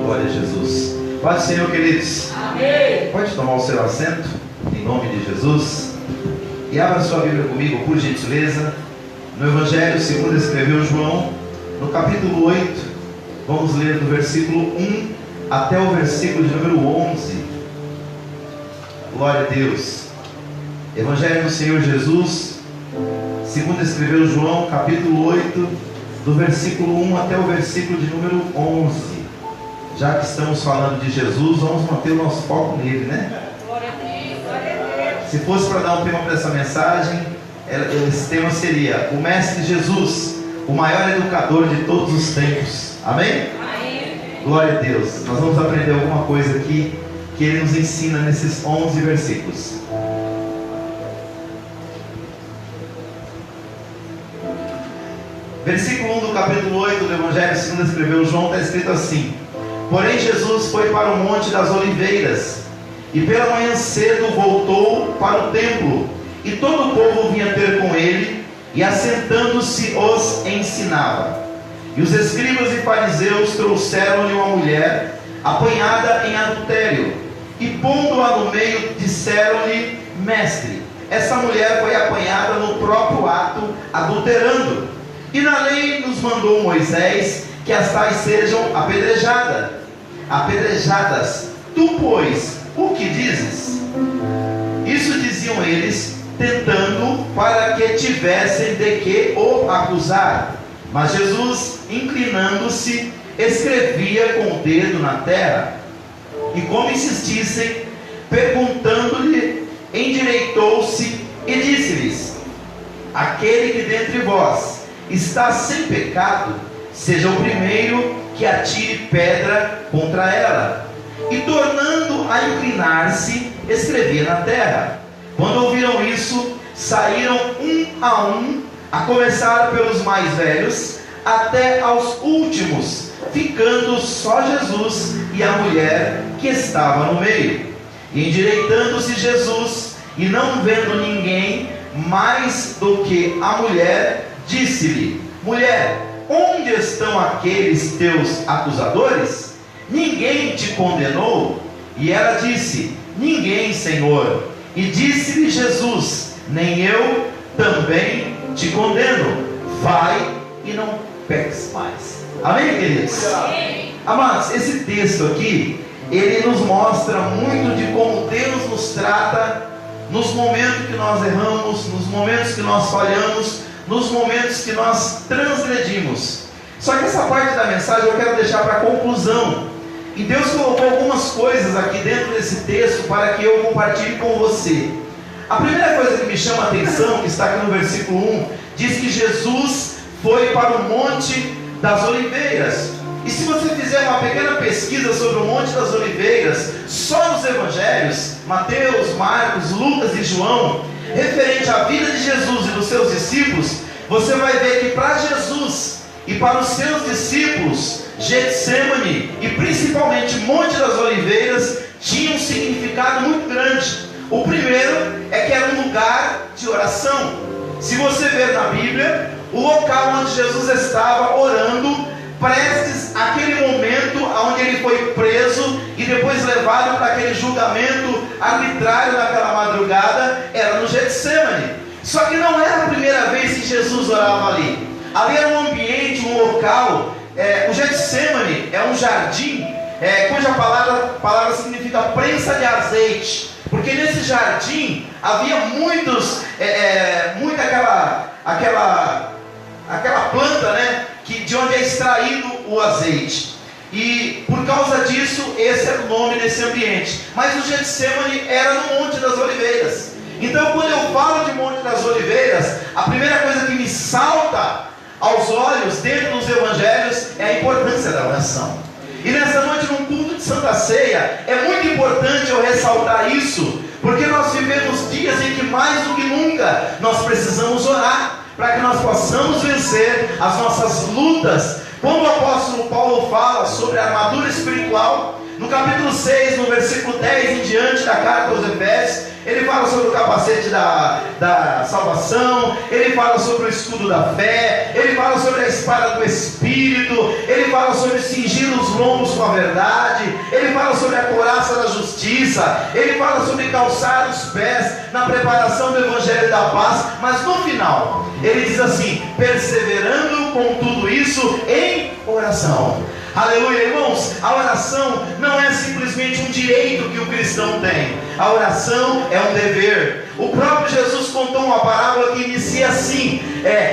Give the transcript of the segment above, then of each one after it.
Glória a Jesus. Paz do Senhor, queridos. Amém. Pode tomar o seu assento, em nome de Jesus. E abra sua Bíblia comigo, por gentileza, no Evangelho segundo escreveu João, no capítulo 8. Vamos ler do versículo 1 até o versículo de número 11. Glória a Deus. Evangelho do Senhor Jesus, segundo escreveu João, capítulo 8, do versículo 1 até o versículo de número 11. Já que estamos falando de Jesus, vamos manter o nosso foco nele, né? Glória a Deus, glória a Deus. Se fosse para dar um tema para essa mensagem, esse tema seria o Mestre Jesus, o maior educador de todos os tempos. Amém? Amém. Glória a Deus. Nós vamos aprender alguma coisa aqui que ele nos ensina nesses 11 versículos. Versículo 1 do capítulo 8 do Evangelho segundo escreveu João, está escrito assim: Porém Jesus foi para o Monte das Oliveiras, e pela manhã cedo voltou para o templo, e todo o povo vinha ter com ele, e assentando-se os ensinava. E os escribas e fariseus trouxeram-lhe uma mulher apanhada em adultério, e pondo-a no meio, disseram-lhe: Mestre, essa mulher foi apanhada no próprio ato, adulterando. E na lei nos mandou Moisés que as tais sejam apedrejadas. Tu, pois, o que dizes? Isso diziam eles, tentando para que tivessem de que o acusar. Mas Jesus, inclinando-se, escrevia com o dedo na terra. E como insistissem, perguntando-lhe, endireitou-se e disse-lhes: Aquele que dentre vós está sem pecado, seja o primeiro que atire pedra contra ela. E tornando a inclinar-se, escrevia na terra. Quando ouviram isso, saíram um, a começar pelos mais velhos, até aos últimos, ficando só Jesus e a mulher que estava no meio. E endireitando-se Jesus, e não vendo ninguém mais do que a mulher, disse-lhe: Mulher, onde estão aqueles teus acusadores? Ninguém te condenou? E ela disse: Ninguém, Senhor. E disse-lhe Jesus: Nem eu também te condeno. Vai e não peques mais. Amém, queridos? Amém. Amados, esse texto aqui, ele nos mostra muito de como Deus nos trata nos momentos que nós erramos, nos momentos que nós falhamos, nos momentos que nós transgredimos. Só que essa parte da mensagem eu quero deixar para a conclusão. E Deus colocou algumas coisas aqui dentro desse texto para que eu compartilhe com você. A primeira coisa que me chama a atenção, que está aqui no versículo 1, diz que Jesus foi para o Monte das Oliveiras. E se você fizer uma pequena pesquisa sobre o Monte das Oliveiras, só nos Evangelhos, Mateus, Marcos, Lucas e João, referente à vida de Jesus e dos seus discípulos, você vai ver que para Jesus e para os seus discípulos, Getsemane e principalmente Monte das Oliveiras tinha um significado muito grande. O primeiro é que era um lugar de oração. Se você ver na Bíblia, o local onde Jesus estava orando, prestes àquele momento onde ele foi preso e depois levado para aquele julgamento arbitrário naquela madrugada, era no Getsemane. Só que não era a primeira vez que Jesus orava ali. Ali era um ambiente, um local. O Getsemane é um jardim cuja palavra significa prensa de azeite, porque nesse jardim havia muita aquela planta, né, de onde é extraído o azeite. E por causa disso, esse era o nome desse ambiente. Mas o Getsemane era no Monte das Oliveiras. Então, quando eu falo de Monte das Oliveiras, a primeira coisa que me salta aos olhos dentro dos Evangelhos é a importância da oração. E nessa noite, num culto de Santa Ceia, é muito importante eu ressaltar isso, porque nós vivemos dias em que mais do que nunca nós precisamos orar, para que nós possamos vencer as nossas lutas. Quando o apóstolo Paulo fala sobre a armadura espiritual, no capítulo 6, no versículo 10 em diante da carta aos Efésios, ele fala sobre o capacete da salvação, ele fala sobre o escudo da fé, ele fala sobre a espada do Espírito, ele fala sobre cingir os lombos com a verdade, ele fala sobre a couraça da justiça, ele fala sobre calçar os pés na preparação do Evangelho da paz, mas no final, ele diz assim: perseverando com tudo isso em oração. Aleluia, irmãos. A oração não é simplesmente um direito que o cristão tem. A oração é um dever. O próprio Jesus contou uma parábola que inicia assim: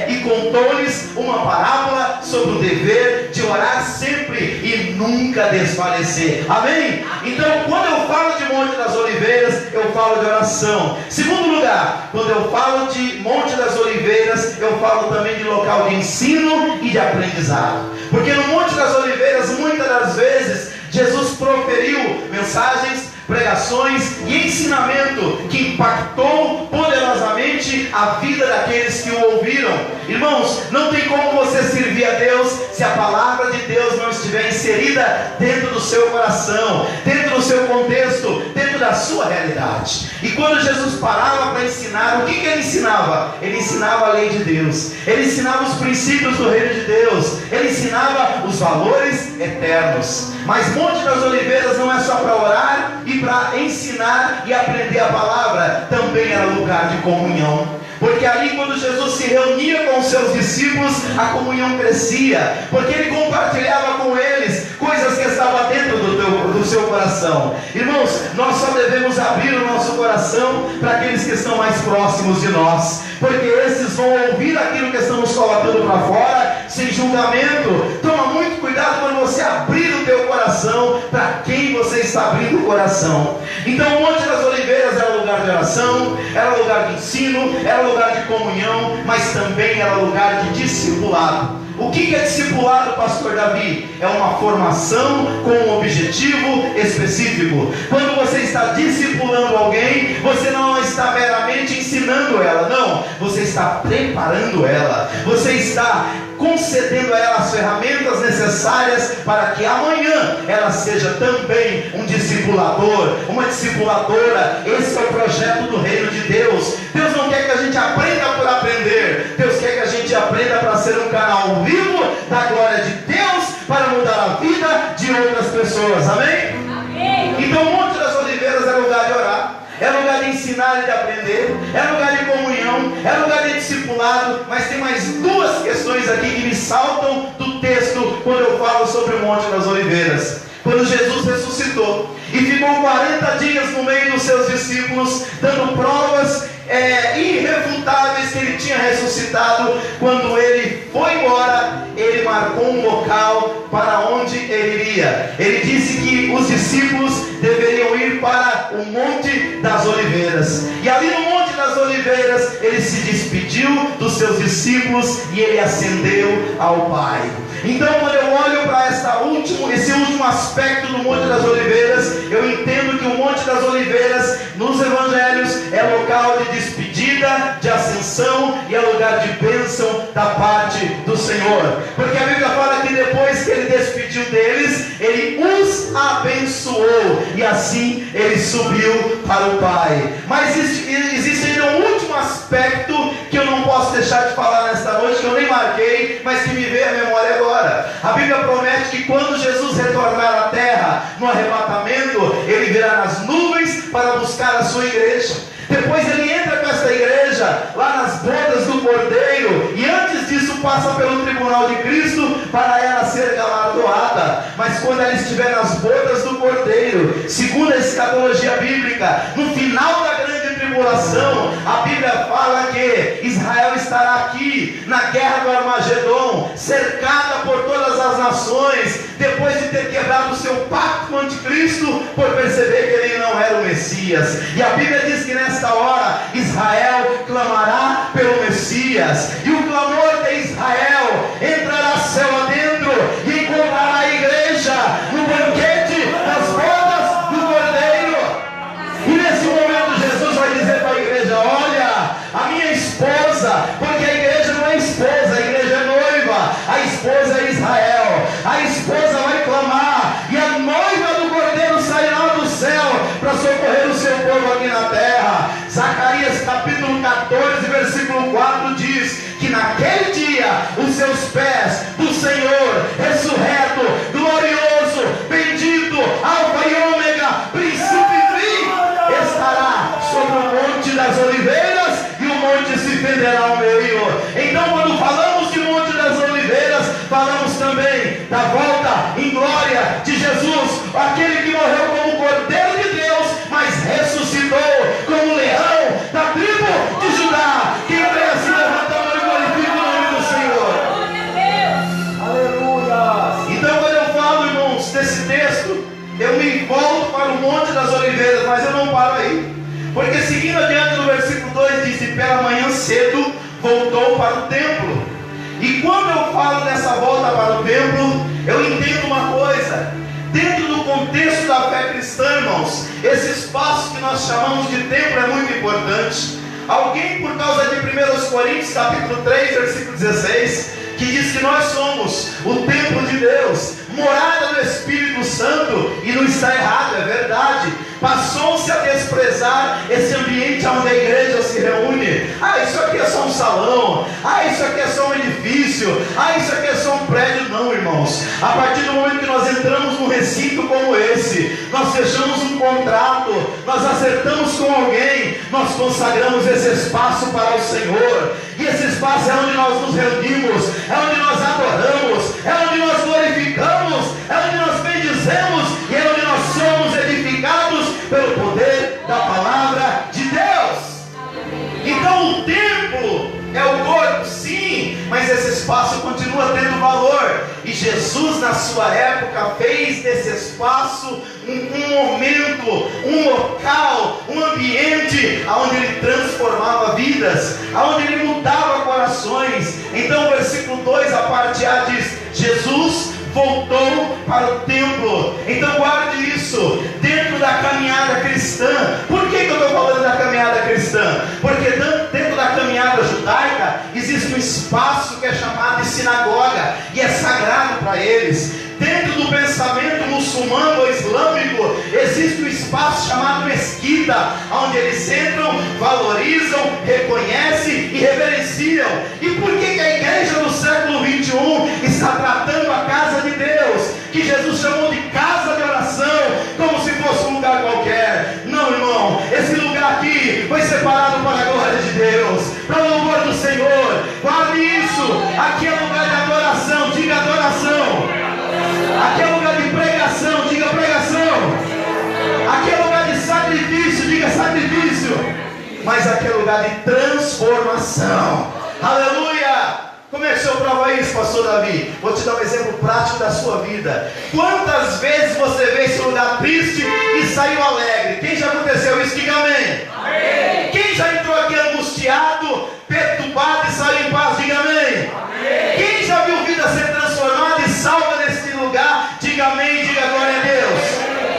e contou-lhes uma parábola sobre o dever de orar sempre e nunca desfalecer. Amém? Então, quando eu falo de Monte das Oliveiras, eu falo de oração. Segundo lugar, quando eu falo de Monte das Oliveiras, eu falo também de local de ensino e de aprendizado. Porque no Monte das Oliveiras, muitas das vezes, Jesus proferiu mensagens, pregações e ensinamento que impactou poderosamente a vida daqueles que o ouviram. Irmãos, não tem como você servir a Deus se a palavra de Deus não estiver inserida dentro do seu coração, dentro do seu contexto, dentro da sua realidade. E quando Jesus parava para ensinar, o que ele ensinava? Ele ensinava a lei de Deus, ele ensinava os princípios do reino de Deus, ele ensinava os valores eternos. Mas Monte das Oliveiras não é só para orar e para ensinar e aprender a palavra, também era lugar de comunhão. Porque ali, quando Jesus se reunia com os seus discípulos, a comunhão crescia, porque ele compartilhava com eles coisas que estavam dentro do seu coração. Irmãos, nós só devemos abrir o nosso coração para aqueles que estão mais próximos de nós, porque esses vão ouvir aquilo que estamos colocando para fora, sem julgamento. Toma muito cuidado quando você abrir o teu coração para quem você está abrindo o coração. Então, o Monte das Oliveiras era lugar de oração, era lugar de ensino, era lugar de comunhão, mas também era lugar de discipulado. O que é discipulado, pastor Davi? É uma formação com um objetivo específico. Quando você está discipulando alguém, você não está meramente ensinando ela, não, você está preparando ela, você está concedendo a ela as ferramentas necessárias para que amanhã ela seja também um discipulador, uma discipuladora. Esse é o projeto do reino de Deus. Deus não quer que a gente aprenda por aprender, Deus quer que a gente aprenda para ser um canal vivo da glória de Deus, para mudar a vida de outras pessoas. Amém? Amém. Então, o Monte das Oliveiras é lugar de orar, é lugar de ensinar e de aprender, é lugar de comunhão, é lugar de discipulado. Mas tem mais duas questões aqui que me saltam do texto quando eu falo sobre o Monte das Oliveiras. Quando Jesus ressuscitou e ficou 40 dias no meio dos seus discípulos, dando provas irrefutáveis que ele tinha ressuscitado, quando ele foi embora, ele marcou um local para onde ele iria. Ele disse que os discípulos deveriam ir para o Monte das Oliveiras, e ali no Monte das Oliveiras ele se despediu dos seus discípulos e ele ascendeu ao Pai. Então, quando eu olho para esse último aspecto do Monte das Oliveiras, eu entendo que o Monte das Oliveiras nos evangelhos é local de despedida, de ascensão, e é lugar de bênção da parte do Senhor. Porque a Bíblia fala que depois que ele despediu deles, ele os abençoou, e assim ele subiu para o Pai. Mas existe ainda um último aspecto que eu não posso deixar de falar nesta noite, que eu nem marquei, mas que me veio à memória agora. A Bíblia promete que quando Jesus retornar à terra no arrebatamento, ele virá nas nuvens para buscar a sua igreja. Depois ele entra com essa igreja lá nas bodas do Cordeiro, e antes disso passa pelo tribunal de Cristo para ela ser galardoada. Mas quando ela estiver nas bodas do Cordeiro, segundo a escatologia bíblica, no final da grande tribulação, a Bíblia fala que Israel estará aqui na guerra do Armagedon, cercada por todas as nações, depois de ter quebrado o seu pacto com o anticristo, por perceber que ele não era o Messias. E a Bíblia diz que nesta hora Israel clamará pelo Messias, e o clamor de Israel entrará céu adentro e encontrará a igreja no banquete das bodas do Cordeiro. E nesse momento Jesus vai dizer para a igreja: olha, a minha esposa, porque a igreja não é esposa, a igreja é noiva, a esposa é Israel, a esposa vai clamar, e a noiva do Cordeiro sairá do céu para socorrer o seu povo aqui na terra. aquele que morreu como Cordeiro de Deus, mas ressuscitou como leão da tribo de Judá. Quem crê assim, levanta a mão e glorifica o nome do Senhor. Aleluia. Então, quando eu falo, irmãos, desse texto, eu me volto para o Monte das Oliveiras, mas eu não paro aí, porque seguindo adiante no versículo 2 diz: e pela manhã cedo voltou para o templo. E quando eu falo dessa volta para o templo, eu entendo uma coisa: dentro do contexto da fé cristã, irmãos, esse espaço que nós chamamos de templo é muito importante. Alguém, por causa de 1 Coríntios capítulo 3, versículo 16, que diz que nós somos o templo de Deus, morada do Espírito Santo, e não está errado, é verdade. Passou-se a desprezar esse ambiente onde a igreja se reúne. Isso aqui é só um salão. Isso aqui é só um edifício. Isso aqui é só um prédio. Não, irmãos. A partir do momento que nós entramos num recinto como esse, nós fechamos um contrato, nós acertamos com alguém, nós consagramos esse espaço para o Senhor. E esse espaço é onde nós nos reunimos, é onde nós adoramos, é onde nós glorificamos, é onde nós bendizemos, e é onde nós somos edificados pelo poder da palavra de Deus. Então o templo é o corpo, sim, mas esse espaço continua tendo valor. E Jesus, na sua época, fez desse espaço um momento, um local, um ambiente onde ele transformava vidas, onde ele mudava corações. Então o versículo 2, a parte A diz: Jesus voltou para o templo. Então guarde isso dentro da caminhada cristã. Por que eu estou falando da caminhada cristã? Porque dentro da caminhada judaica existe um espaço que é chamado de sinagoga, e é sagrado para eles. Dentro do pensamento muçulmano ou islâmico existe um espaço chamado mesquita, onde eles entram, valorizam, reconhecem e reverenciam. E por que a igreja do século 21 está tratando a casa de Deus, que Jesus chamou de casa de oração, como se fosse um lugar qualquer? Não, irmão, esse lugar aqui foi separado para a glória de Deus, para o louvor do Senhor. Guarde isso. Aqui é lugar de adoração, diga adoração. Aqui é lugar de pregação, diga pregação. Aqui é lugar de sacrifício, diga sacrifício. Mas aqui é lugar de transformação. Aleluia! Como é que o senhor prova isso, pastor Davi? Vou te dar um exemplo prático da sua vida. Quantas vezes você veio esse lugar triste e saiu alegre? Quem já aconteceu isso? Diga amém. Amém. Quem já entrou aqui angustiado, perturbado e saiu em paz? Diga amém. Amém. Quem já viu vida ser transformada e salva nesse lugar? Diga amém, diga glória a Deus.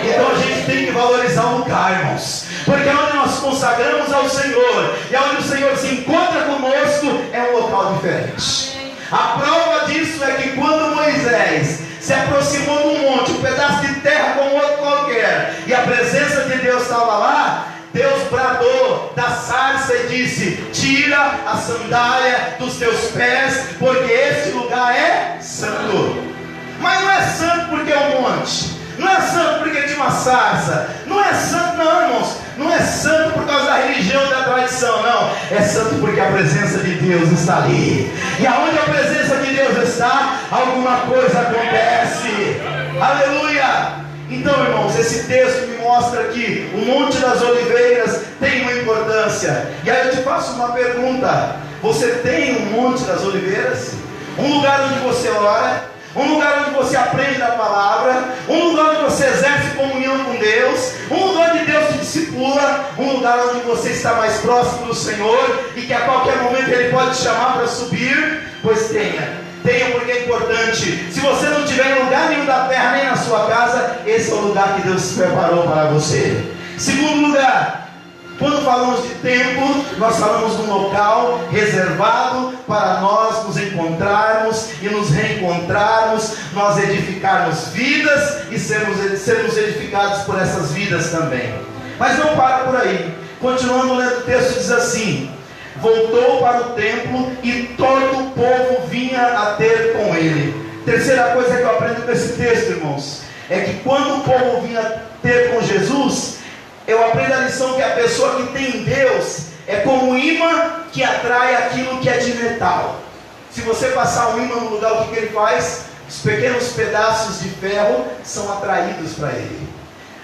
Então a gente tem que valorizar o lugar, irmãos, porque é onde nós consagramos ao Senhor, e é onde o Senhor se encontra conosco, é um local diferente. A prova disso é que quando Moisés se aproximou de um monte, um pedaço de terra como outro qualquer, e a presença de Deus estava lá, Deus bradou da sarça e disse: tira a sandália dos teus pés, porque esse lugar é santo. Mas não é santo porque é um monte, não é santo porque tinha uma sarça, não é santo, não, irmãos, não é santo por causa da religião, da tradição, não. É santo porque a presença de Deus está ali, e aonde a presença de Deus está, alguma coisa acontece. Aleluia! Então, irmãos, esse texto me mostra que o Monte das Oliveiras tem uma importância. E aí eu te faço uma pergunta: você tem um Monte das Oliveiras? Um lugar onde você ora, um lugar onde você aprende da palavra, um lugar onde você exerce comunhão com Deus, um lugar onde Deus te discipula, um lugar onde você está mais próximo do Senhor e que a qualquer momento Ele pode te chamar para subir? Pois tenha porque é importante. Se você não tiver em lugar nenhum da terra, nem na sua casa, esse é o lugar que Deus preparou para você. Segundo lugar, quando falamos de templo, nós falamos de um local reservado para nós nos encontrarmos e nos reencontrarmos, nós edificarmos vidas e sermos edificados por essas vidas também. Mas não para por aí. Continuando lendo o texto, diz assim: voltou para o templo e todo o povo vinha a ter com ele. Terceira coisa que eu aprendo com esse texto, irmãos, é que quando o povo vinha ter com Jesus, eu aprendo a lição que a pessoa que tem Deus é como um imã que atrai aquilo que é de metal. Se você passar um imã no lugar, o que ele faz? os pequenos pedaços de ferro são atraídos para ele.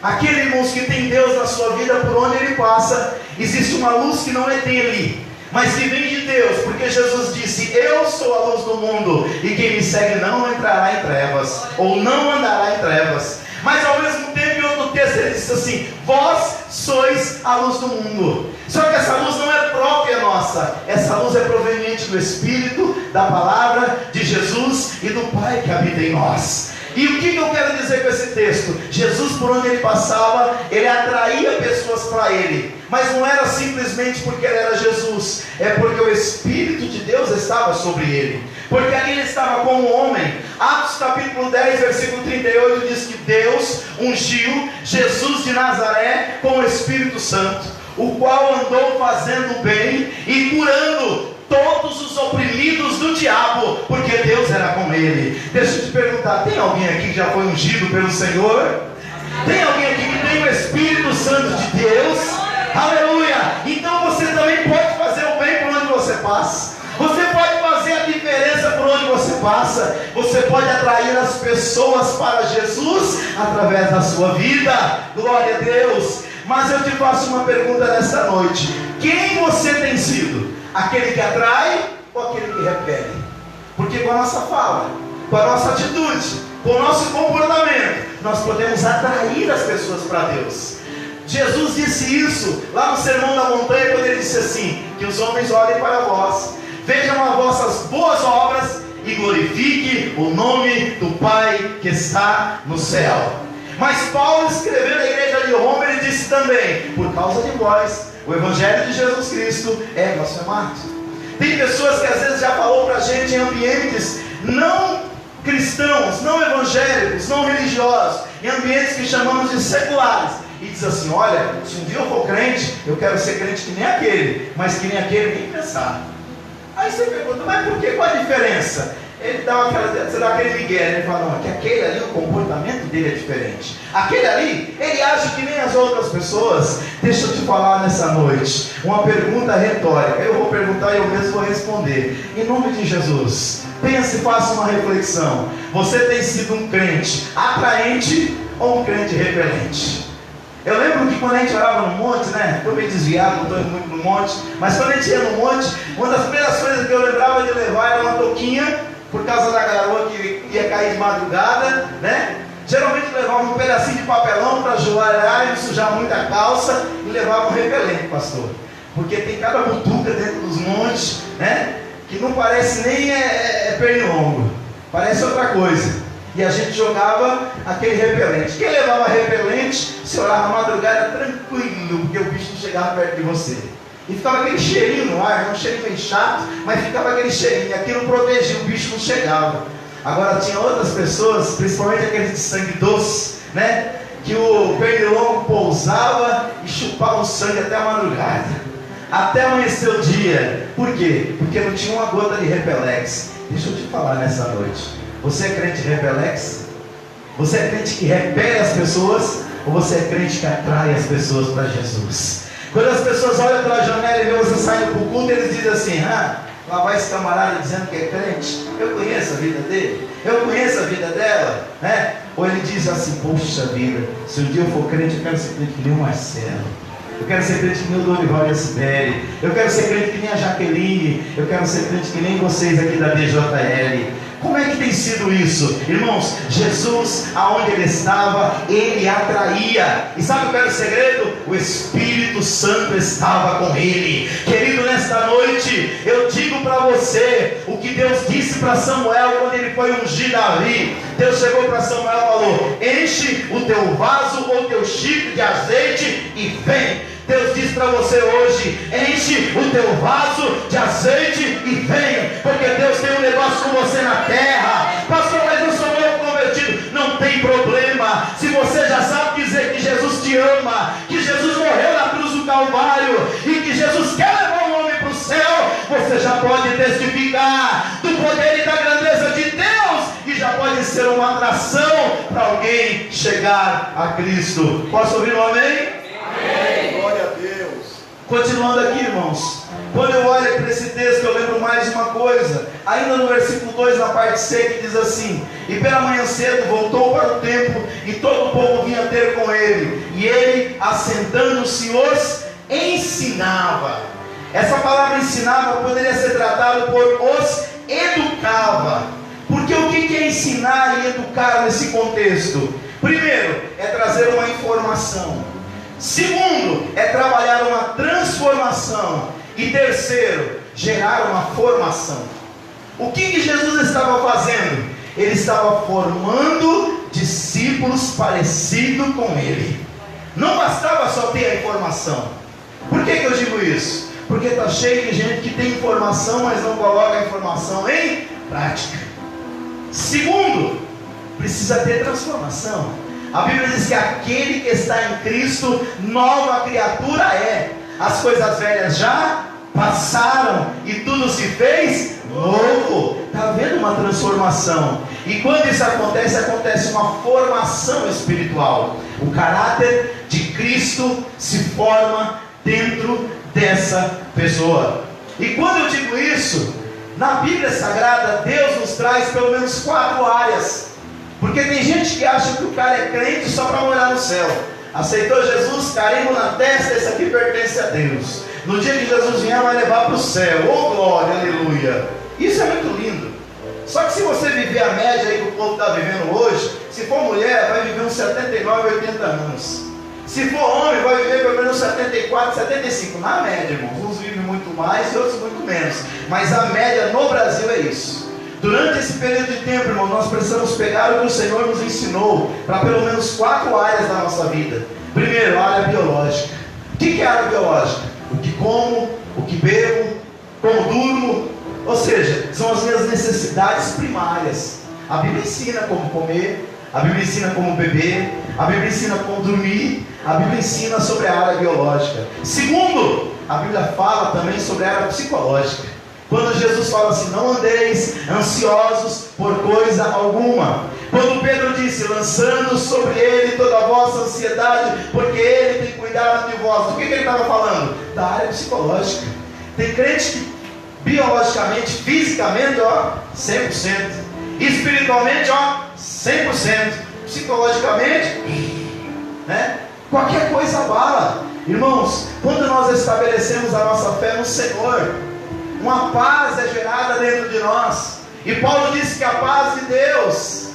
Aquele, irmãos, que tem Deus na sua vida, por onde ele passa, existe uma luz que não é dele, mas que vem de Deus, porque Jesus disse: eu sou a luz do mundo, e quem me segue não entrará em trevas, ou não andará em trevas. Mas ao mesmo tempo, em outro texto, ele disse assim: vós sois a luz do mundo. Só que essa luz não é própria nossa, essa luz é proveniente do Espírito, da palavra de Jesus e do Pai que habita em nós. E o que eu quero dizer com esse texto? Jesus, por onde ele passava, ele atraía pessoas para ele, mas não era simplesmente porque ele era Jesus, é porque o Espírito de Deus estava sobre ele, porque ali ele estava como homem. Atos capítulo 10, versículo 38 diz que Deus ungiu Jesus de Nazaré com o Espírito Santo, o qual andou fazendo bem e curando todos os oprimidos do diabo, porque Deus era com ele. Deixa eu te perguntar, tem alguém aqui que já foi ungido pelo Senhor? Tem alguém aqui que tem o Espírito Santo de Deus? Aleluia! Então você também pode fazer o bem por onde você passa. Você pode fazer a diferença por onde você passa. Você pode atrair as pessoas para Jesus através da sua vida. Glória a Deus! Mas eu te faço uma pergunta nesta noite: quem você tem sido? Aquele que atrai ou aquele que repele? Porque com a nossa fala, com a nossa atitude, com o nosso comportamento, nós podemos atrair as pessoas para Deus. Jesus disse isso lá no Sermão da Montanha, quando ele disse assim: que os homens olhem para vós, vejam as vossas boas obras e glorifique o nome do Pai que está no céu. Mas Paulo, escrevendo à igreja de Roma, ele disse também: por causa de vós, o Evangelho de Jesus Cristo é blasfemado. Tem pessoas que às vezes já falou para a gente em ambientes não cristãos, não evangélicos, não religiosos, em ambientes que chamamos de seculares, e diz assim: olha, se um dia eu for crente, eu quero ser crente que nem aquele, mas que nem aquele nem pensar. Aí você pergunta: mas por quê? Qual a diferença? Ele dá aquele migué, ele fala: não, que aquele ali, o comportamento dele é diferente. Aquele ali, ele age que nem as outras pessoas. Deixa eu te falar nessa noite uma pergunta retórica. Eu vou perguntar e eu mesmo vou responder. Em nome de Jesus, pense e faça uma reflexão. Você tem sido um crente atraente ou um crente repelente? Eu lembro que quando a gente orava no monte, né? Estou meio desviado, não estou indo muito no monte, mas quando a gente ia no monte, uma das primeiras coisas que eu lembrava de levar era uma touquinha, por causa da garoa que ia cair de madrugada, né? Geralmente levava um pedacinho de papelão para ajoelhar e não sujar muito a calça, e levava um repelente, pastor, porque tem cada butuca dentro dos montes, né? Que não parece nem pernilongo, parece outra coisa. E a gente jogava aquele repelente. Quem levava repelente, se orava na madrugada tranquilo, porque o bicho não chegava perto de você. E ficava aquele cheirinho no ar, um cheirinho meio chato, mas ficava aquele cheirinho, e aquilo protegia, o bicho não chegava. Agora tinha outras pessoas, principalmente aqueles de sangue doce, né? Que o pernilongo pousava e chupava o sangue até a madrugada, até amanhecer o dia. Por quê? Porque não tinha uma gota de repelex. Deixa eu te falar nessa noite: você é crente repelex? Você é crente que repele as pessoas? Ou você é crente que atrai as pessoas para Jesus? Quando as pessoas olham pela janela e vê você saindo para o culto, eles dizem assim: lá vai esse camarada dizendo que é crente, eu conheço a vida dele, eu conheço a vida dela, né? Ou ele diz assim: poxa vida, se um dia eu for crente, eu quero ser crente que nem o Marcelo, eu quero ser crente que nem o Dorival e a Sibeli, eu quero ser crente que nem a Jaqueline, eu quero ser crente que nem vocês aqui da BJL. Como é que tem sido isso? Irmãos, Jesus, aonde ele estava, ele atraía. E sabe qual era o segredo? O Espírito Santo estava com ele. Querido, nesta noite, eu digo para você o que Deus disse para Samuel quando ele foi ungir Davi. Deus chegou para Samuel e falou: enche o teu vaso ou teu chifre de azeite e vem. Deus diz para você hoje: enche o teu vaso de azeite e venha, porque Deus tem um negócio com você na terra. Pastor, mas eu sou novo convertido. Não tem problema. Se você já sabe dizer que Jesus te ama, que Jesus morreu na cruz do Calvário e que Jesus quer levar o homem para o céu, você já pode testificar do poder e da grandeza de Deus, e já pode ser uma atração para alguém chegar a Cristo. Posso ouvir um amém? Amém. Glória a Deus. Continuando aqui, irmãos, Quando eu olho para esse texto, eu lembro mais de uma coisa. Ainda no versículo 2, na parte C, que diz assim: e pela manhã cedo voltou para o templo, e todo o povo vinha ter com ele, e ele, assentando-se, os ensinava. Essa palavra ensinava poderia ser tratada por os educava. Porque o que é ensinar e educar nesse contexto? Primeiro, é trazer uma informação. Segundo, é trabalhar uma transformação. E terceiro, gerar uma formação. O que Jesus estava fazendo? Ele estava formando discípulos parecidos com ele. Não bastava só ter a informação. Por que eu digo isso? Porque está cheio de gente que tem informação, mas não coloca a informação em prática. Segundo, precisa ter transformação. A Bíblia diz que aquele que está em Cristo, nova criatura é. As coisas velhas já passaram e tudo se fez novo. Está havendo uma transformação. E quando isso acontece, acontece uma formação espiritual. O caráter de Cristo se forma dentro dessa pessoa. E quando eu digo isso, na Bíblia Sagrada, Deus nos traz pelo menos 4 áreas. Porque tem gente que acha que o cara é crente só para morar no céu. Aceitou Jesus, carimbo na testa, esse aqui pertence a Deus. No dia que Jesus vier, vai levar para o céu. Oh glória, aleluia. Isso é muito lindo. Só que se você viver a média aí que o povo está vivendo hoje, se for mulher, vai viver uns 79, 80 anos. Se for homem, vai viver pelo menos 74, 75. Na média, irmãos. Uns vivem muito mais e outros muito menos. Mas a média no Brasil é isso. Durante esse período de tempo, irmão, nós precisamos pegar o que o Senhor nos ensinou para pelo menos 4 áreas da nossa vida. Primeiro, a área biológica. O que é a área biológica? O que como, o que bebo, como durmo. Ou seja, são as minhas necessidades primárias. A Bíblia ensina como comer, a Bíblia ensina como beber, a Bíblia ensina como dormir, a Bíblia ensina sobre a área biológica. Segundo, a Bíblia fala também sobre a área psicológica. Quando Jesus fala assim: não andeis ansiosos por coisa alguma. Quando Pedro disse: lançando sobre ele toda a vossa ansiedade, porque ele tem cuidado de vós. O que ele estava falando? Da área psicológica. Tem crente que biologicamente, fisicamente, 100%. Espiritualmente, 100%. Psicologicamente, qualquer coisa abala. Irmãos, quando nós estabelecemos a nossa fé no Senhor, uma paz é gerada dentro de nós. E Paulo disse que a paz de Deus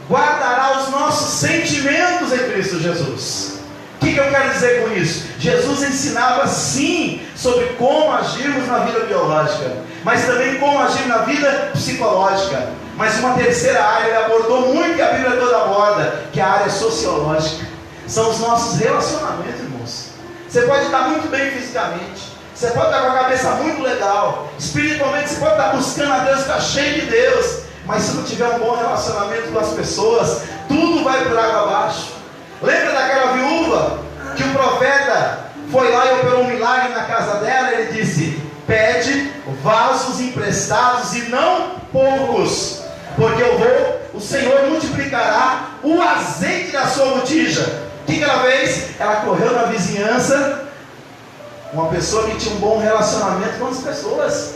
guardará os nossos sentimentos em Cristo Jesus. O que eu quero dizer com isso? Jesus ensinava sim sobre como agirmos na vida biológica, mas também como agir na vida psicológica. Mas uma terceira área ele abordou muito, que a Bíblia toda aborda, que é a área sociológica. São os nossos relacionamentos, irmãos. Você pode estar muito bem fisicamente, você pode estar com a cabeça muito legal, espiritualmente você pode estar buscando a Deus, está cheio de Deus, mas se não tiver um bom relacionamento com as pessoas, tudo vai por água abaixo. Lembra daquela viúva que o profeta foi lá e operou um milagre na casa dela? Ele disse: pede vasos emprestados e não poucos, porque o Senhor multiplicará o azeite da sua botija. O que ela fez? Ela correu na vizinhança. Uma pessoa que tinha um bom relacionamento com as pessoas,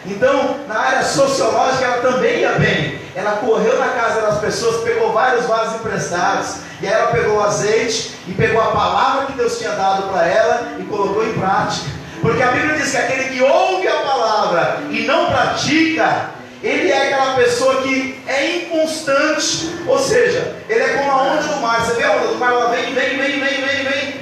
Então, na área sociológica, ela também ia bem. Ela correu na casa das pessoas, pegou vários vasos emprestados, e aí ela pegou o azeite e pegou a palavra que Deus tinha dado para ela e colocou em prática. Porque a Bíblia diz que aquele que ouve a palavra e não pratica, ele é aquela pessoa que é inconstante. Ou seja, ele é como a onda do mar. Você vê a onda do mar? Ela vem.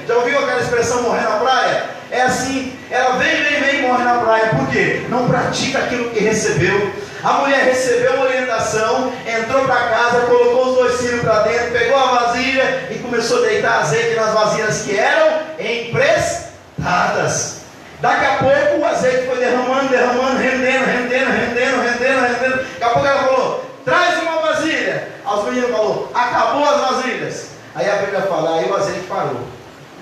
Já ouviu aquela expressão morrer na praia? É assim, ela vem, morre na praia. Por quê? Não pratica aquilo que recebeu. A mulher recebeu uma orientação, entrou para casa, colocou os 2 filhos para dentro, pegou a vasilha e começou a deitar azeite nas vasilhas que eram emprestadas. Daqui a pouco o azeite foi derramando, rendendo. Daqui a pouco ela falou: traz uma vasilha. Aí os meninos falaram: acabou as vasilhas. Aí a Bíblia fala: aí o azeite parou.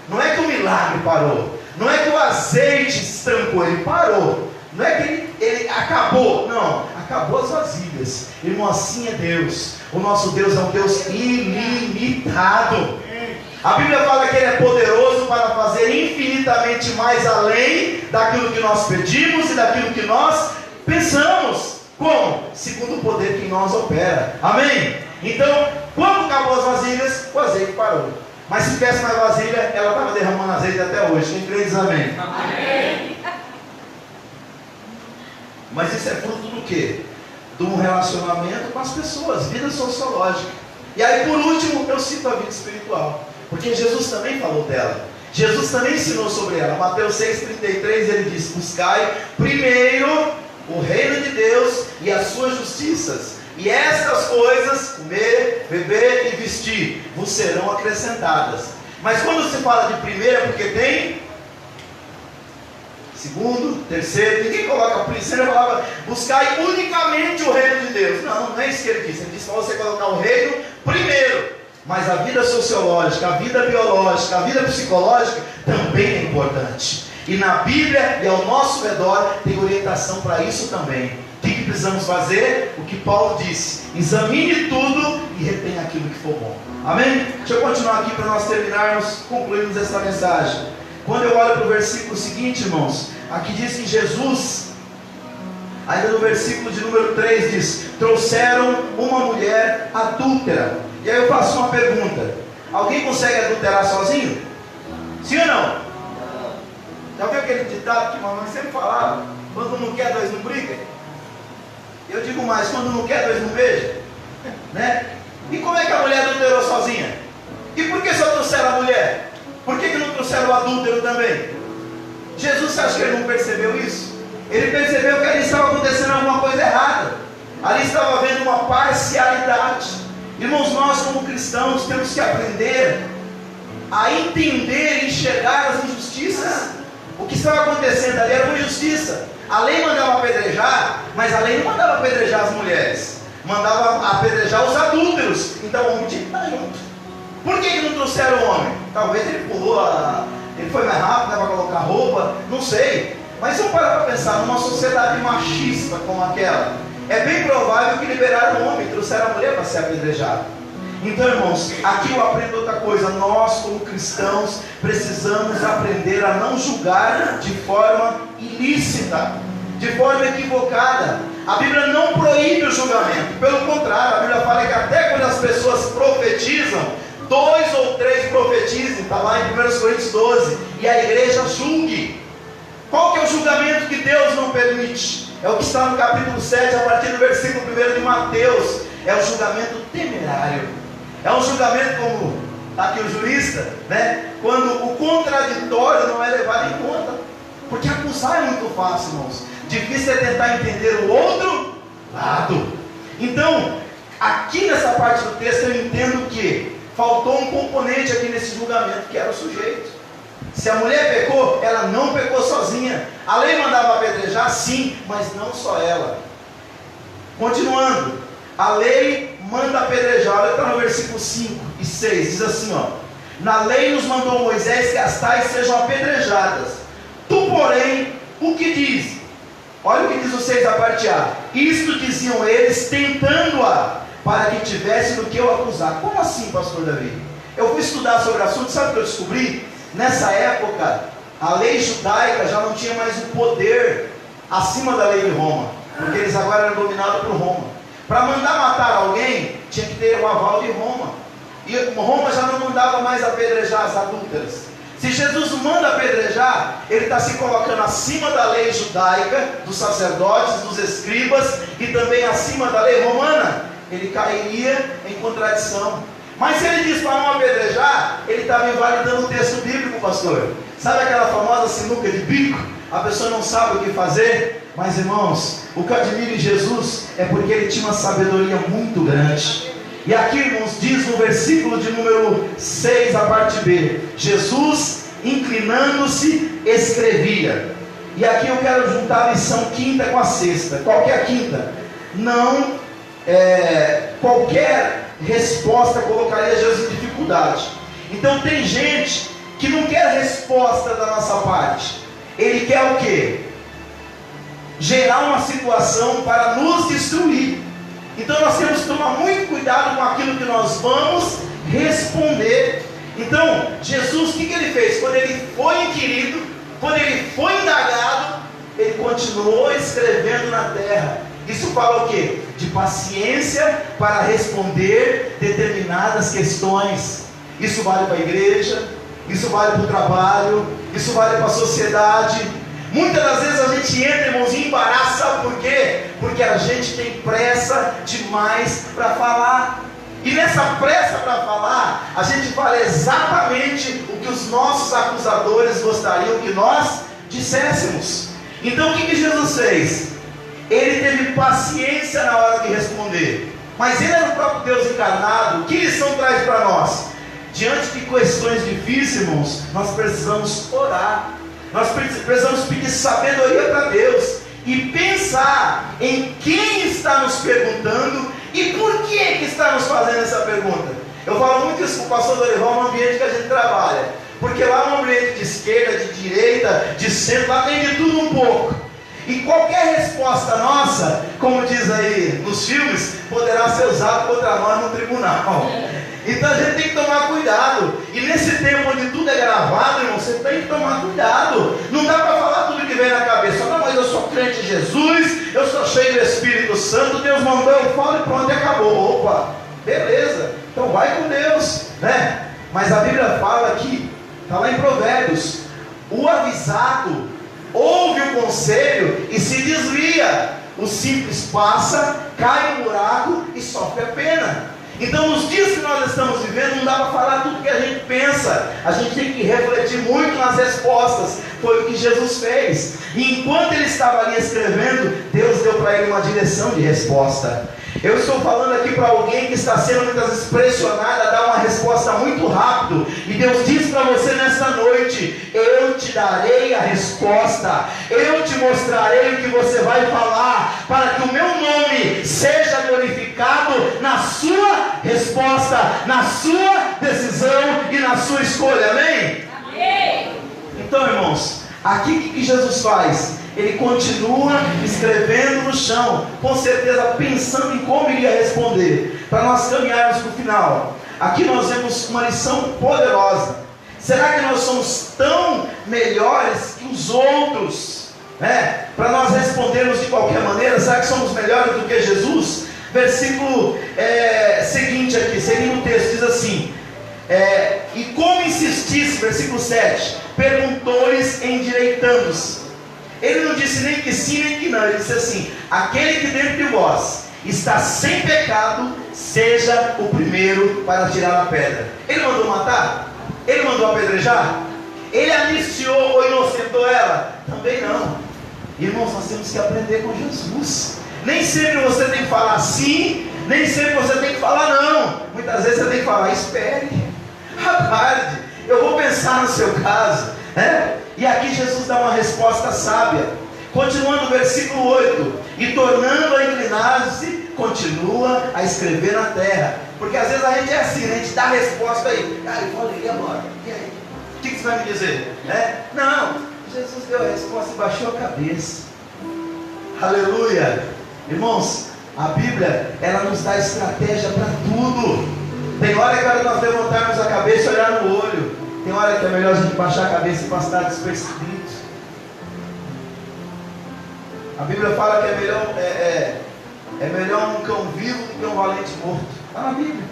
Não é que o milagre parou, não é que o azeite se estancou, ele parou. Não é que ele acabou, não, acabou as vasilhas. Irmão, assim é Deus. O nosso Deus é um Deus ilimitado. A Bíblia fala que Ele é poderoso para fazer infinitamente mais além daquilo que nós pedimos e daquilo que nós pensamos. Como? Segundo o poder que em nós opera. Amém? Então, quando acabou as vasilhas, o azeite parou. Mas se tivesse mais vasilha, ela estava derramando azeite até hoje. Quem crê diz amém? Amém. Mas isso é fruto do quê? De um relacionamento com as pessoas, vida sociológica. E aí, por último, eu cito a vida espiritual, porque Jesus também falou dela. Jesus também ensinou sobre ela. Mateus 6,33, ele diz: buscai primeiro o reino de Deus e as suas justiças, e estas coisas, comer, beber e vestir, vos serão acrescentadas. Mas quando se fala de primeiro é porque tem segundo, terceiro. Ninguém coloca primeiro, ele falava buscai unicamente o reino de Deus. Não é isso que ele disse. Ele disse para você colocar o reino primeiro. Mas a vida sociológica, a vida biológica, a vida psicológica também é importante. E na Bíblia e ao nosso redor tem orientação para isso também. O que precisamos fazer? O que Paulo disse: examine tudo e retenha aquilo que for bom. Amém? Deixa eu continuar aqui para nós terminarmos, concluirmos esta mensagem. Quando eu olho para o versículo seguinte, irmãos, aqui diz que Jesus, ainda no versículo de número 3, diz: trouxeram uma mulher adúltera. E aí eu faço uma pergunta: alguém consegue adulterar sozinho? Sim ou não? Já viu aquele ditado que mamãe sempre falava? Quando não quer, dois não brigam? Eu digo mais: quando não quer, dois não beijam, né? E como é que a mulher adulterou sozinha? E por que só trouxeram a mulher? Por que não trouxeram o adúltero também? Jesus, você acha que ele não percebeu isso? Ele percebeu que ali estava acontecendo alguma coisa errada. Ali estava havendo uma parcialidade. Irmãos, nós como cristãos temos que aprender a entender e enxergar as injustiças. O que estava acontecendo ali era uma injustiça. A lei mandava apedrejar, mas a lei não mandava apedrejar as mulheres, mandava apedrejar os adúlteros. Então o homem tinha que estar junto. Por que não trouxeram o homem? Talvez ele pulou, ele foi mais rápido, né, para colocar roupa, não sei. Mas se eu parar para pensar numa sociedade machista como aquela, é bem provável que liberaram o homem e trouxeram a mulher para ser apedrejada. Então, irmãos, aqui eu aprendo outra coisa. Nós como cristãos precisamos aprender a não julgar de forma ilícita, de forma equivocada. A Bíblia não proíbe o julgamento, pelo contrário, a Bíblia fala que até quando as pessoas profetizam, 2 ou 3 profetizem, está lá em 1 Coríntios 12, e a igreja julgue. Qual que é o julgamento que Deus não permite? É o que está no capítulo 7, a partir do versículo 1 de Mateus. É o julgamento temerário. É um julgamento como está aqui o jurista, né? Quando o contraditório não é levado em conta. Porque acusar é muito fácil, irmãos. Difícil é tentar entender o outro lado. Então, aqui nessa parte do texto eu entendo que faltou um componente aqui nesse julgamento, que era o sujeito. Se a mulher pecou, ela não pecou sozinha. A lei mandava apedrejar, sim, mas não só ela. Continuando, a lei manda apedrejar. Olha, está no versículo 5 e 6, diz assim, ó: na lei nos mandou Moisés que as tais sejam apedrejadas. Tu, porém, o que diz? Olha o que diz o 6 da parte A: isto diziam eles, tentando-a, para que tivesse do que eu acusar. Como assim, pastor Davi? Eu fui estudar sobre o assunto, sabe o que eu descobri? Nessa época, a lei judaica já não tinha mais o poder acima da lei de Roma, porque eles agora eram dominados por Roma. Para mandar matar alguém, tinha que ter o aval de Roma. E Roma já não mandava mais apedrejar as adúlteras. Se Jesus manda apedrejar, ele está se colocando acima da lei judaica, dos sacerdotes, dos escribas, e também acima da lei romana. Ele cairia em contradição. Mas se ele diz para não apedrejar, ele estava invalidando o texto bíblico, pastor. Sabe aquela famosa sinuca de bico? A pessoa não sabe o que fazer. Mas, irmãos, o que eu admiro em Jesus é porque ele tinha uma sabedoria muito grande. E aqui, irmãos, diz no versículo de número 6, a parte B: Jesus, inclinando-se, escrevia. E aqui eu quero juntar a lição quinta com a sexta. Qual que é a quinta? Não qualquer resposta colocaria Jesus em dificuldade. Então tem gente que não quer resposta da nossa parte. Ele quer o quê? Gerar uma situação para nos destruir. Então nós temos que tomar muito cuidado com aquilo que nós vamos responder. Então, Jesus, o que ele fez? Quando ele foi inquirido, quando ele foi indagado, ele continuou escrevendo na terra. Isso fala o quê? De paciência para responder determinadas questões. Isso vale para a igreja, isso vale para o trabalho, isso vale para a sociedade. Muitas das vezes a gente entra, irmãozinho, em embaraço, sabe por quê? Porque a gente tem pressa demais para falar. E nessa pressa para falar, a gente fala exatamente o que os nossos acusadores gostariam que nós disséssemos. Então o que Jesus fez? Ele teve paciência na hora de responder. Mas ele era o próprio Deus encarnado. Que lição traz para nós? Diante de questões difíceis, irmãos, nós precisamos orar. Nós precisamos pedir sabedoria para Deus e pensar em quem está nos perguntando e por que está nos fazendo essa pergunta. Eu falo muito isso com o pastor Dorival no ambiente que a gente trabalha, porque lá é um ambiente de esquerda, de direita, de centro, lá tem de tudo um pouco. E qualquer resposta nossa, como diz aí nos filmes, poderá ser usada contra nós no tribunal. Então a gente tem que tomar cuidado. E nesse tempo onde tudo é gravado, irmão, você tem que tomar cuidado. Não dá para falar tudo que vem na cabeça. Não, mas eu sou crente em Jesus, eu sou cheio do Espírito Santo, Deus mandou, eu falo e pronto, e acabou. Opa, beleza, então vai com Deus, né? Mas a Bíblia fala aqui, está lá em Provérbios, o avisado ouve o conselho e se desvia. O simples passa, cai no buraco e sofre a pena. Então nos dias que nós estamos vivendo, não dá para falar tudo que a gente pensa. A gente tem que refletir muito nas respostas. Foi o que Jesus fez. E enquanto ele estava ali escrevendo, Deus deu para ele uma direção de resposta. Eu estou falando aqui para alguém que está sendo muitas vezes pressionado a dar uma resposta muito rápido. E Deus diz para você nesta noite: eu te darei a resposta. Eu te mostrarei o que você vai falar, para que o meu nome seja glorificado na sua resposta, na sua decisão e na sua escolha. Amém? Amém. Então, irmãos, aqui o que Jesus faz? Ele continua escrevendo no chão, com certeza pensando em como iria responder, para nós caminharmos para o final. Aqui nós vemos uma lição poderosa. Será que nós somos tão melhores que os outros, né? Para nós respondermos de qualquer maneira? Será que somos melhores do que Jesus? Versículo seguinte aqui, seguindo o texto, diz assim: e como insistisse, versículo 7, perguntou-lhes endireitando-se. Ele não disse nem que sim nem que não. Ele disse assim: aquele que dentro de vós está sem pecado, seja o primeiro para tirar a pedra. Ele mandou matar? Ele mandou apedrejar? Ele anistiou ou inocentou ela? Também não. Irmãos, nós temos que aprender com Jesus. Nem sempre você tem que falar sim, nem sempre você tem que falar não. Muitas vezes você tem que falar: espere, aguarde, eu vou pensar no seu caso, né? E aqui Jesus dá uma resposta sábia. Continuando o versículo 8: e tornando a inclinar-se, continua a escrever na terra. Porque às vezes a gente é assim, a gente dá a resposta aí. Ah, eu falei, e agora? E aí? O que você vai me dizer? Não, Jesus deu a resposta e baixou a cabeça. Aleluia. Irmãos, a Bíblia, ela nos dá estratégia para tudo. Tem hora que é hora nós levantarmos a cabeça e olhar no olho. Tem hora que é melhor a gente baixar a cabeça e passar despercebido. A Bíblia fala que é melhor um cão vivo do que um valente morto. Está na Bíblia.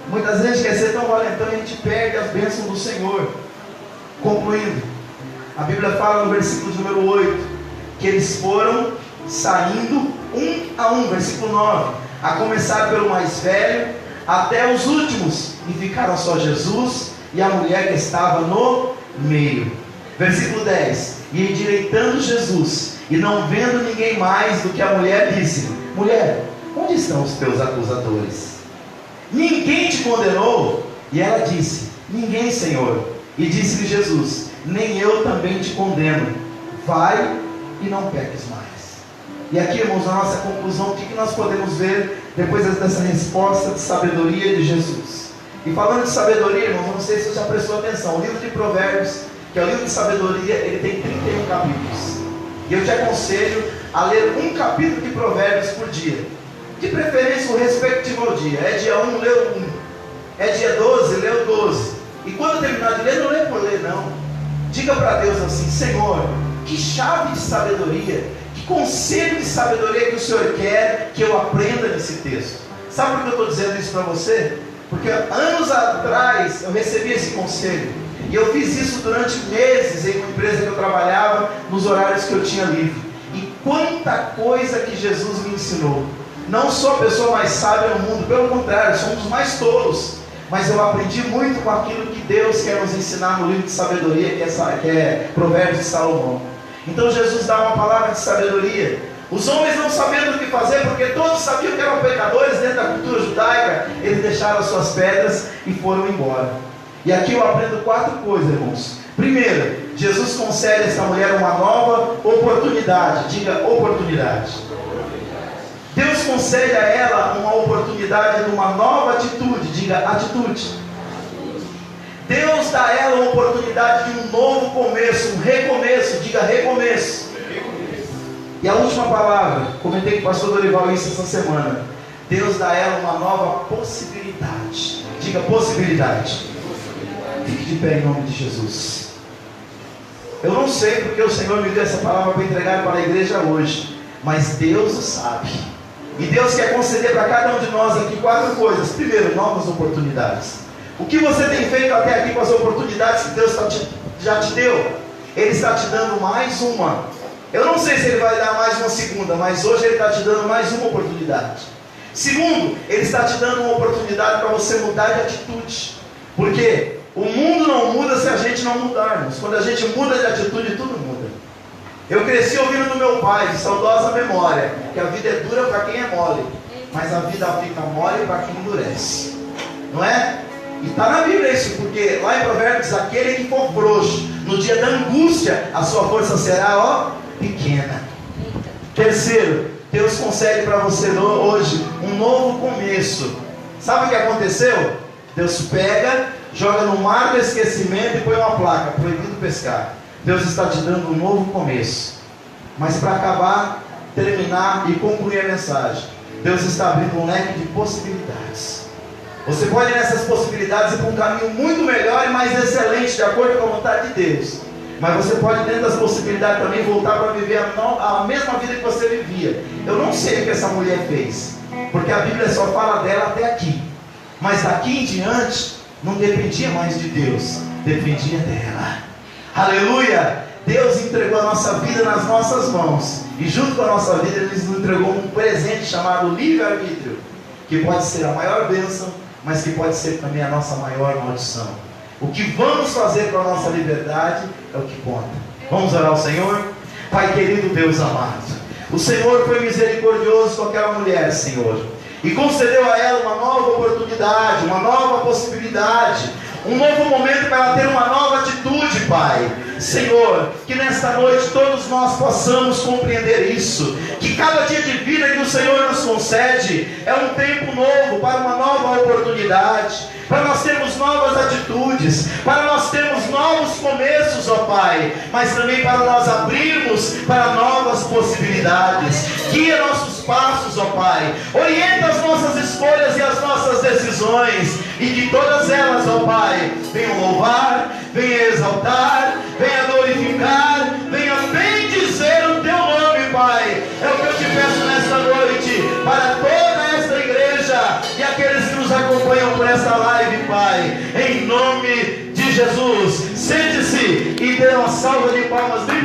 Muitas vezes a gente quer ser tão valentão e a gente perde as bênçãos do Senhor. Concluindo, a Bíblia fala no versículo número 8, que eles foram saindo um a um, versículo 9, a começar pelo mais velho até os últimos, e ficaram só Jesus e a mulher que estava no meio. Versículo 10: e endireitando Jesus, e não vendo ninguém mais do que a mulher, disse: mulher, onde estão os teus acusadores? Ninguém te condenou? E ela disse: ninguém, Senhor. E disse-lhe Jesus: nem eu também te condeno. Vai e não peques mais. E aqui, irmãos, a nossa conclusão, o que nós podemos ver depois dessa resposta de sabedoria de Jesus? E falando de sabedoria, irmãos, eu não sei se você já prestou atenção, o livro de Provérbios, que é o livro de sabedoria, ele tem 31 capítulos. E eu te aconselho a ler um capítulo de Provérbios por dia. De preferência o respectivo ao dia. É dia 1, leu 1. É dia 12, leu 12. E quando terminar de ler, não lê por ler, não. Diga para Deus assim: Senhor, que chave de sabedoria, que conselho de sabedoria que o Senhor quer que eu aprenda nesse texto. Sabe por que eu estou dizendo isso para você? Porque anos atrás eu recebi esse conselho. E eu fiz isso durante meses em uma empresa que eu trabalhava, nos horários que eu tinha livre. E quanta coisa que Jesus me ensinou. Não sou a pessoa mais sábia no mundo, pelo contrário, somos mais tolos. Mas eu aprendi muito com aquilo que Deus quer nos ensinar no livro de sabedoria, que é Provérbios de Salomão. Então Jesus dá uma palavra de sabedoria. Os homens não sabendo o que fazer, porque todos sabiam que eram pecadores dentro da cultura judaica, eles deixaram as suas pedras e foram embora. E aqui eu aprendo 4 coisas, irmãos. Primeiro, Jesus concede a esta mulher uma nova oportunidade. Diga oportunidade. Deus concede a ela uma oportunidade de uma nova atitude. Diga atitude. Deus dá a ela uma oportunidade de um novo começo, um recomeço. Diga recomeço. E a última palavra, comentei com o pastor Dorival isso essa semana. Deus dá a ela uma nova possibilidade. Diga possibilidade. Fique de pé em nome de Jesus. Eu não sei porque o Senhor me deu essa palavra para entregar para a igreja hoje, mas Deus o sabe. E Deus quer conceder para cada um de nós aqui 4 coisas. Primeiro, novas oportunidades. O que você tem feito até aqui com as oportunidades que Deus já te deu? Ele está te dando mais uma. Eu não sei se Ele vai dar mais uma segunda, mas hoje Ele está te dando mais uma oportunidade. Segundo, Ele está te dando uma oportunidade para você mudar de atitude. Por quê? O mundo não muda se a gente não mudarmos. Quando a gente muda de atitude, tudo muda. Eu cresci ouvindo do meu pai, de saudosa memória, que a vida é dura para quem é mole, mas a vida fica mole para quem endurece. Não é? E está na Bíblia isso, porque lá em Provérbios, aquele que for frouxo, no dia da angústia, a sua força será, pequena. Terceiro, Deus concede para você hoje um novo começo. Sabe o que aconteceu? Deus pega, joga no mar do esquecimento e põe uma placa: proibido pescar. Deus está te dando um novo começo. Mas para acabar, terminar e concluir a mensagem, Deus está abrindo um leque de possibilidades. Você pode ir nessas possibilidades ir para um caminho muito melhor e mais excelente, de acordo com a vontade de Deus. Mas você pode, dentro das possibilidades, também voltar para viver a mesma vida que você vivia. Eu não sei o que essa mulher fez, porque a Bíblia só fala dela até aqui. Mas daqui em diante, não dependia mais de Deus, dependia dela. Aleluia! Deus entregou a nossa vida nas nossas mãos. E junto com a nossa vida, Ele nos entregou um presente chamado livre-arbítrio, que pode ser a maior bênção, mas que pode ser também a nossa maior maldição. O que vamos fazer com a nossa liberdade é o que conta. Vamos orar ao Senhor? Pai querido, Deus amado, o Senhor foi misericordioso com aquela mulher, Senhor, e concedeu a ela uma nova oportunidade, uma nova possibilidade, um novo momento para ela ter uma nova atitude, Pai. Senhor, que nesta noite todos nós possamos compreender isso, que cada dia de vida que o Senhor nos concede é um tempo novo para uma nova oportunidade, para nós termos novas atitudes, para nós termos novos começos, ó Pai, mas também para nós abrirmos para novas possibilidades. Guia nossos passos, ó Pai, orienta as nossas escolhas e as nossas decisões, e que todas elas, ó Pai, venham louvar, venham exaltar, venham glorificar, venham bendizer o Teu nome, Pai. É o que eu te peço nesta noite, para toda esta igreja e aqueles que nos acompanham por esta live, Pai, em nome de Jesus. Sente-se e dê uma salva de palmas bem